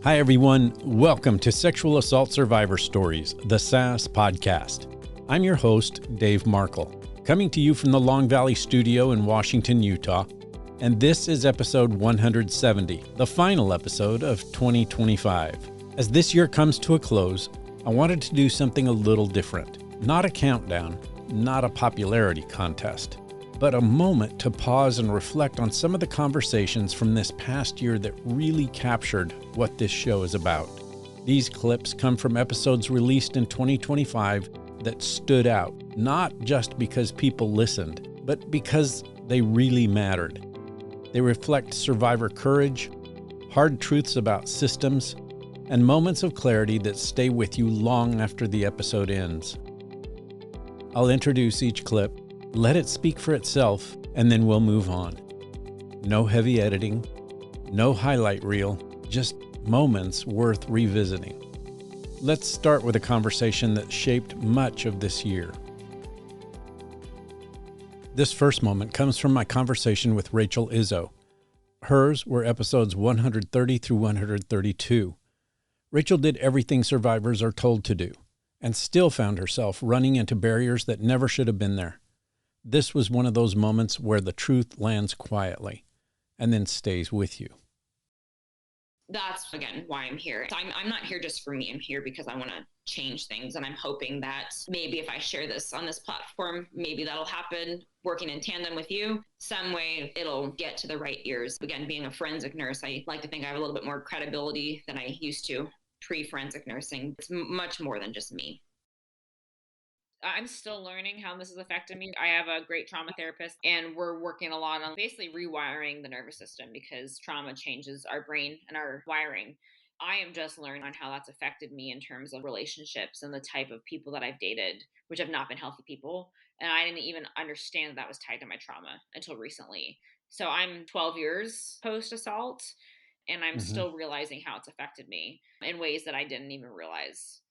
Hi, everyone. Welcome to Sexual Assault Survivor Stories, the SAS podcast. I'm your host, Dave Markel, coming to you from the Long Valley Studio in Washington, Utah. And this is episode 170, the final episode of 2025. As this year comes to a close, I wanted to do something a little different. Not a countdown, not a popularity contest, but a moment to pause and reflect on some of the conversations from this past year that really captured what this show is about. These clips come from episodes released in 2025 that stood out, not just because people listened, but because they really mattered. They reflect survivor courage, hard truths about systems, and moments of clarity that stay with you long after the episode ends. I'll introduce each clip, let it speak for itself, and then we'll move on. No heavy editing, no highlight reel, just moments worth revisiting. Let's start with a conversation that shaped much of this year. This first moment comes from my conversation with Rachel Izzo. Hers were episodes 130 through 132. Rachel did everything survivors are told to do, and still found herself running into barriers that never should have been there. This was one of those moments where the truth lands quietly and then stays with you. That's, again, why I'm here. I'm not here just for me. I'm here because I want to change things. And I'm hoping that maybe if I share this on this platform, maybe that'll happen working in tandem with you. Some way it'll get to the right ears. Again, being a forensic nurse, I like to think I have a little bit more credibility than I used to pre-forensic nursing. It's much more than just me. I'm still learning how this has affected me. I have a great trauma therapist, and we're working a lot on basically rewiring the nervous system because trauma changes our brain and our wiring. I am just learning on how that's affected me in terms of relationships and the type of people that I've dated, which have not been healthy people. And I didn't even understand that was tied to my trauma until recently. So I'm 12 years post-assault, and I'm still realizing how it's affected me in ways that I didn't even realize.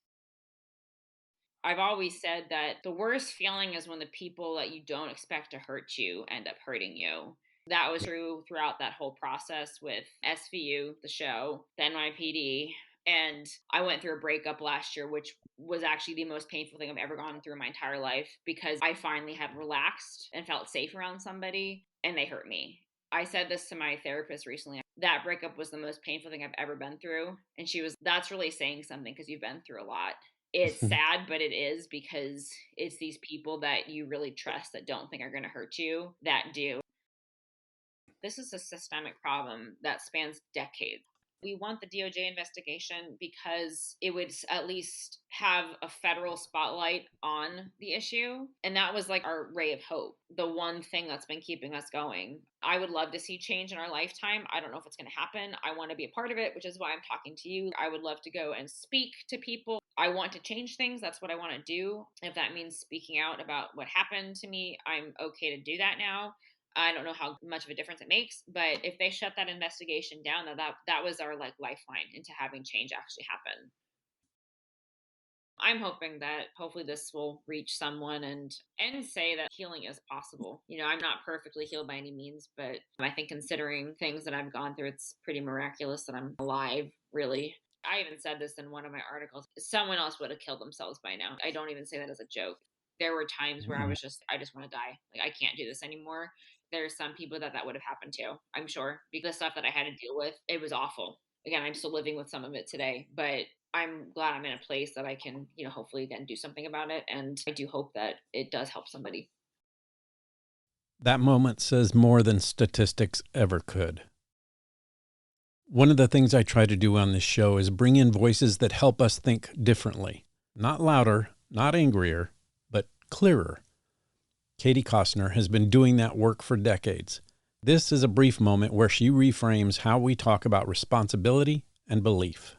I've always said that the worst feeling is when the people that you don't expect to hurt you end up hurting you. That was true throughout that whole process with SVU, the show, the NYPD. And I went through a breakup last year, which was actually the most painful thing I've ever gone through in my entire life because I finally had relaxed and felt safe around somebody and they hurt me. I said this to my therapist recently. That breakup was the most painful thing I've ever been through. And she was, that's really saying something because you've been through a lot. It's sad, but it is because it's these people that you really trust that don't think are going to hurt you that do. This is a systemic problem that spans decades. We want the DOJ investigation because it would at least have a federal spotlight on the issue. And that was like our ray of hope, the one thing that's been keeping us going. I would love to see change in our lifetime. I don't know if it's going to happen. I want to be a part of it, which is why I'm talking to you. I would love to go and speak to people. I want to change things. That's what I want to do. If that means speaking out about what happened to me, I'm okay to do that now. I don't know how much of a difference it makes, but if they shut that investigation down, that was our lifeline into having change actually happen. I'm hoping that hopefully this will reach someone and say that healing is possible. You know, I'm not perfectly healed by any means, but I think considering things that I've gone through, it's pretty miraculous that I'm alive, really. I even said this in one of my articles. Someone else would have killed themselves by now. I don't even say that as a joke. There were times where I just want to die. Like, I can't do this anymore. There's some people that would have happened to, I'm sure, because the stuff that I had to deal with, it was awful. Again, I'm still living with some of it today, but I'm glad I'm in a place that I can, hopefully again do something about it. And I do hope that it does help somebody. That moment says more than statistics ever could. One of the things I try to do on this show is bring in voices that help us think differently. Not louder, not angrier, but clearer. Katie Koestner has been doing that work for decades. This is a brief moment where she reframes how we talk about responsibility and belief.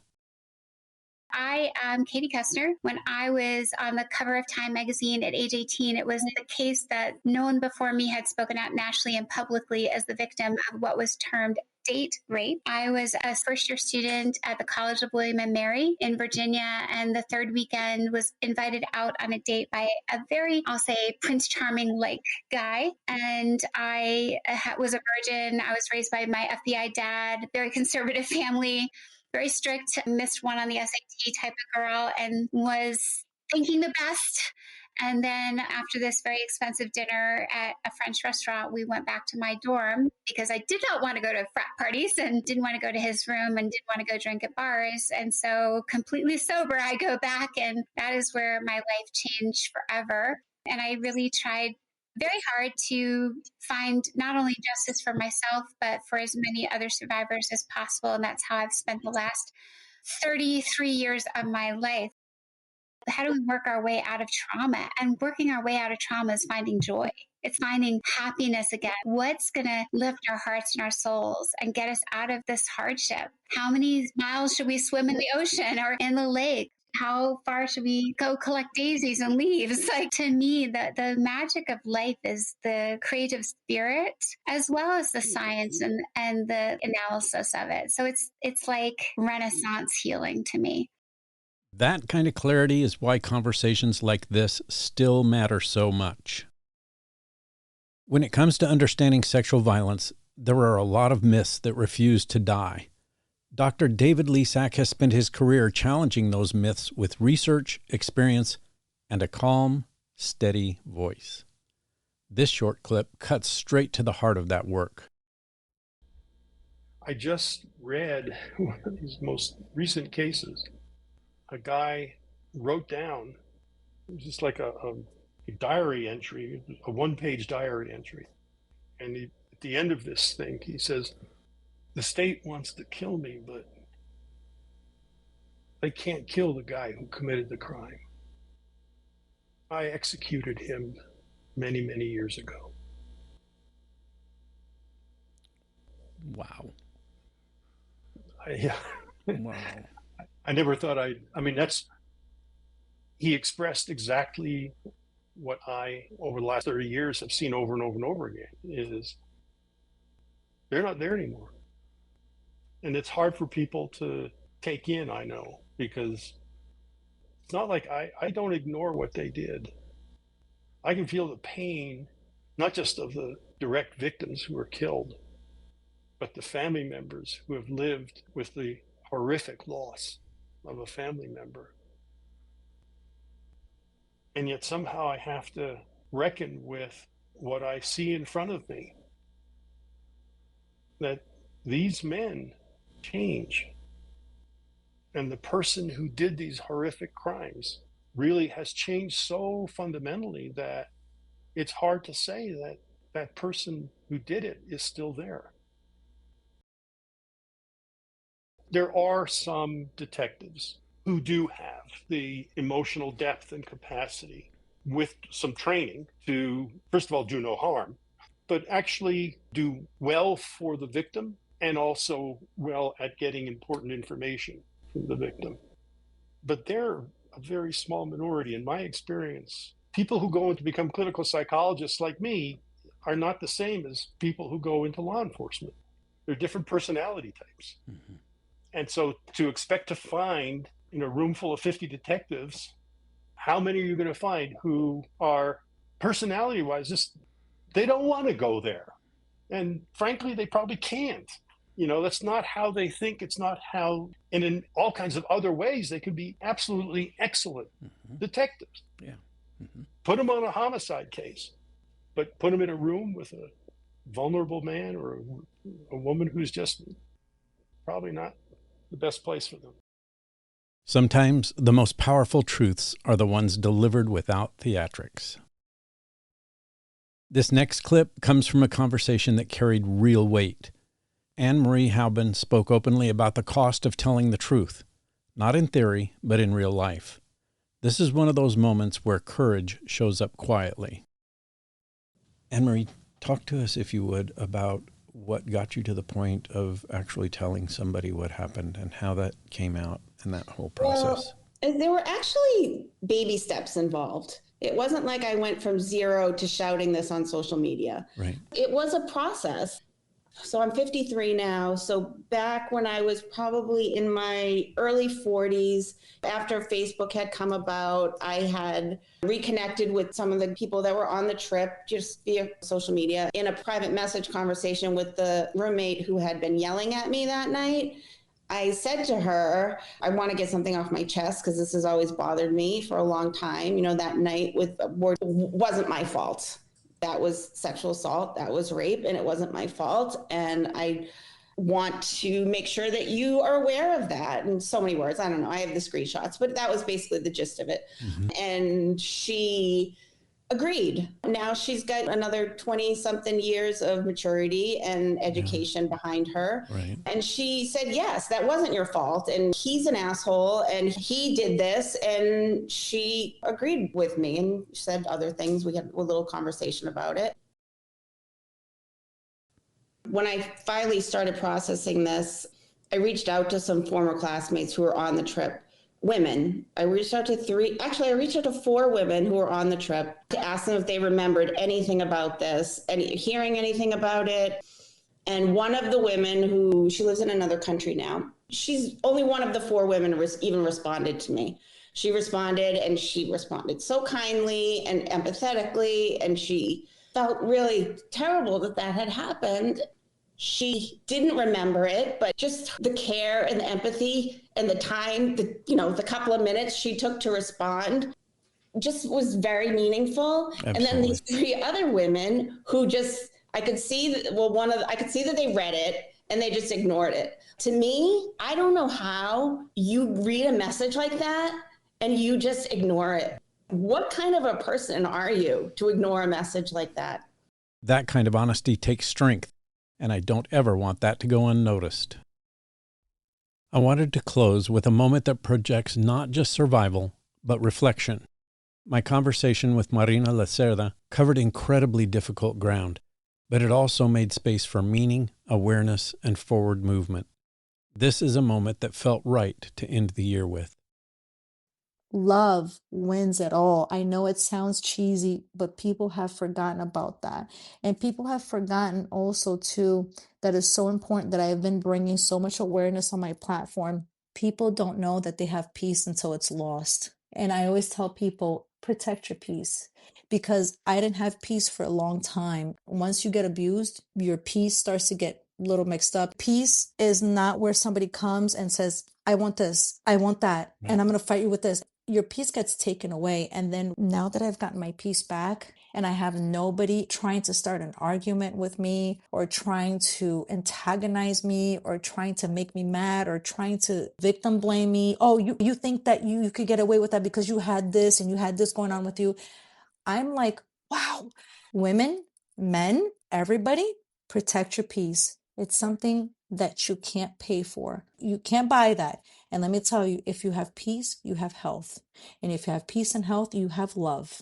I am Katie Koestner. When I was on the cover of Time magazine at age 18, it was the case that no one before me had spoken out nationally and publicly as the victim of what was termed date rape. I was a first-year student at the College of William and Mary in Virginia, and the third weekend was invited out on a date by a very, I'll say, Prince Charming-like guy. And I was a virgin. I was raised by my FBI dad, very conservative family, very strict, missed one on the SAT type of girl, and was thinking the best. And then after this very expensive dinner at a French restaurant, we went back to my dorm because I did not want to go to frat parties and didn't want to go to his room and didn't want to go drink at bars. And so completely sober, I go back, and that is where my life changed forever. And I really tried very hard to find not only justice for myself, but for as many other survivors as possible. And that's how I've spent the last 33 years of my life. How do we work our way out of trauma? And working our way out of trauma is finding joy. It's finding happiness again. What's going to lift our hearts and our souls and get us out of this hardship? How many miles should we swim in the ocean or in the lake? How far should we go collect daisies and leaves? Like, to me, the magic of life is the creative spirit as well as the science and the analysis of it. So it's like Renaissance healing to me. That kind of clarity is why conversations like this still matter so much. When it comes to understanding sexual violence, there are a lot of myths that refuse to die. Dr. David Lisak has spent his career challenging those myths with research, experience, and a calm, steady voice. This short clip cuts straight to the heart of that work. I just read one of these most recent cases. A guy wrote down, it was just like a diary entry, a one-page diary entry. And at the end of this thing, he says, "The state wants to kill me, but they can't kill the guy who committed the crime. I executed him many, many years ago." Wow. Wow. I never thought he expressed exactly what I, over the last 30 years, have seen over and over and over again, is they're not there anymore. And it's hard for people to take in, I know, because it's not like I don't ignore what they did. I can feel the pain, not just of the direct victims who were killed, but the family members who have lived with the horrific loss of a family member. And yet somehow I have to reckon with what I see in front of me, that these men change. And the person who did these horrific crimes really has changed so fundamentally that it's hard to say that that person who did it is still there. There are some detectives who do have the emotional depth and capacity with some training to, first of all, do no harm, but actually do well for the victim and also well at getting important information from the victim. But they're a very small minority in my experience. People who go in to become clinical psychologists like me are not the same as people who go into law enforcement. They're different personality types. Mm-hmm. And so to expect to find in a room full of 50 detectives, how many are you going to find who are personality-wise, just, they don't want to go there. And frankly, they probably can't. You know, that's not how they think. It's not how, and in all kinds of other ways, they could be absolutely excellent detectives. Yeah. Mm-hmm. Put them on a homicide case, but put them in a room with a vulnerable man or a woman who's just probably not the best place for them. Sometimes the most powerful truths are the ones delivered without theatrics. This next clip comes from a conversation that carried real weight. Marie Hauben spoke openly about the cost of telling the truth, not in theory, but in real life. This is one of those moments where courage shows up quietly. Marie, talk to us, if you would, about what got you to the point of actually telling somebody what happened and how that came out and that whole process. Well, there were actually baby steps involved. It wasn't like I went from zero to shouting this on social media. Right. It was a process. So I'm 53 now. So back when I was probably in my early 40s, after Facebook had come about, I had reconnected with some of the people that were on the trip just via social media in a private message conversation with the roommate who had been yelling at me that night. I said to her, I want to get something off my chest because this has always bothered me for a long time. You know, that night with abortion wasn't my fault. That was sexual assault. That was rape, and it wasn't my fault. And I want to make sure that you are aware of that in so many words. I don't know. I have the screenshots, but that was basically the gist of it. Mm-hmm. And she agreed. Now she's got another 20 something years of maturity and education behind her. Right. And she said, yes, that wasn't your fault. And he's an asshole and he did this. And she agreed with me and said other things. We had a little conversation about it. When I finally started processing this, I reached out to some former classmates who were on the trip. Women. I reached out to 4 women who were on the trip to ask them if they remembered anything about this, hearing anything about it. And one of the women she lives in another country now, she's only one of the 4 women who even responded to me. She responded so kindly and empathetically, and she felt really terrible that had happened. She didn't remember it, but just the care and the empathy and the time, the couple of minutes she took to respond just was very meaningful. Absolutely. And then these 3 other women who I could see that they read it and they just ignored it. To me, I don't know how you read a message like that and you just ignore it. What kind of a person are you to ignore a message like that? That kind of honesty takes strength. And I don't ever want that to go unnoticed. I wanted to close with a moment that projects not just survival, but reflection. My conversation with Marina Lacerda covered incredibly difficult ground, but it also made space for meaning, awareness, and forward movement. This is a moment that felt right to end the year with. Love wins it all. I know it sounds cheesy, but people have forgotten about that. And people have forgotten also too, that is so important that I have been bringing so much awareness on my platform. People don't know that they have peace until it's lost. And I always tell people, protect your peace, because I didn't have peace for a long time. Once you get abused, your peace starts to get a little mixed up. Peace is not where somebody comes and says, I want this, I want that, and I'm going to fight you with this. Your peace gets taken away. And then now that I've gotten my peace back and I have nobody trying to start an argument with me or trying to antagonize me or trying to make me mad or trying to victim blame me. Oh, you think that you could get away with that because you had this and you had this going on with you. I'm like, wow, women, men, everybody, protect your peace. It's something that you can't pay for. You can't buy that. And let me tell you, if you have peace, you have health. And if you have peace and health, you have love.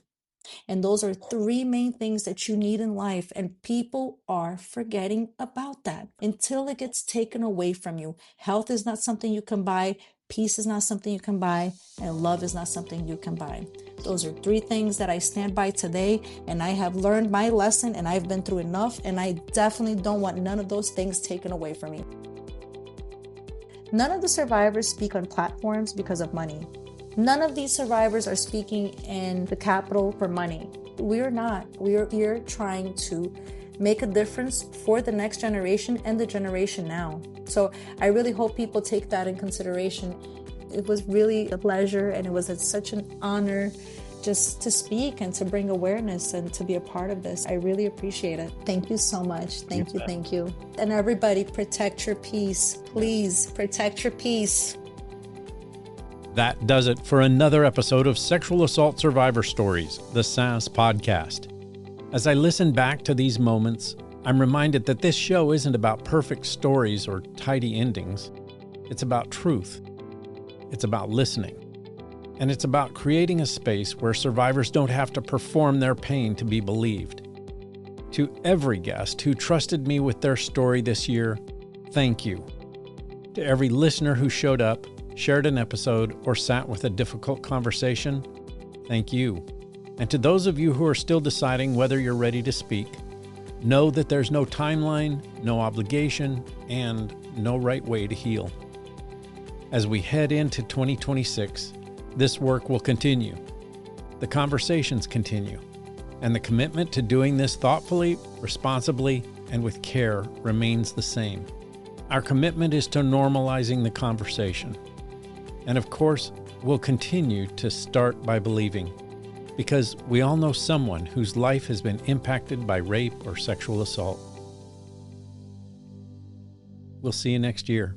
And those are 3 main things that you need in life. And people are forgetting about that until it gets taken away from you. Health is not something you can buy. Peace is not something you can buy. And love is not something you can buy. Those are 3 things that I stand by today. And I have learned my lesson and I've been through enough. And I definitely don't want none of those things taken away from me. None of the survivors speak on platforms because of money. None of these survivors are speaking in the Capitol for money. We're not. We're here trying to make a difference for the next generation and the generation now. So I really hope people take that in consideration. It was really a pleasure and it was such an honor just to speak and to bring awareness and to be a part of this. I really appreciate it. Thank you so much. Thank you. And everybody, protect your peace. Please protect your peace. That does it for another episode of Sexual Assault Survivor Stories, the SAS podcast. As I listen back to these moments, I'm reminded that this show isn't about perfect stories or tidy endings. It's about truth. It's about listening. And it's about creating a space where survivors don't have to perform their pain to be believed. To every guest who trusted me with their story this year, thank you. To every listener who showed up, shared an episode, or sat with a difficult conversation, thank you. And to those of you who are still deciding whether you're ready to speak, know that there's no timeline, no obligation, and no right way to heal. As we head into 2026, this work will continue. The conversations continue. And the commitment to doing this thoughtfully, responsibly, and with care remains the same. Our commitment is to normalizing the conversation. And of course, we'll continue to start by believing, because we all know someone whose life has been impacted by rape or sexual assault. We'll see you next year.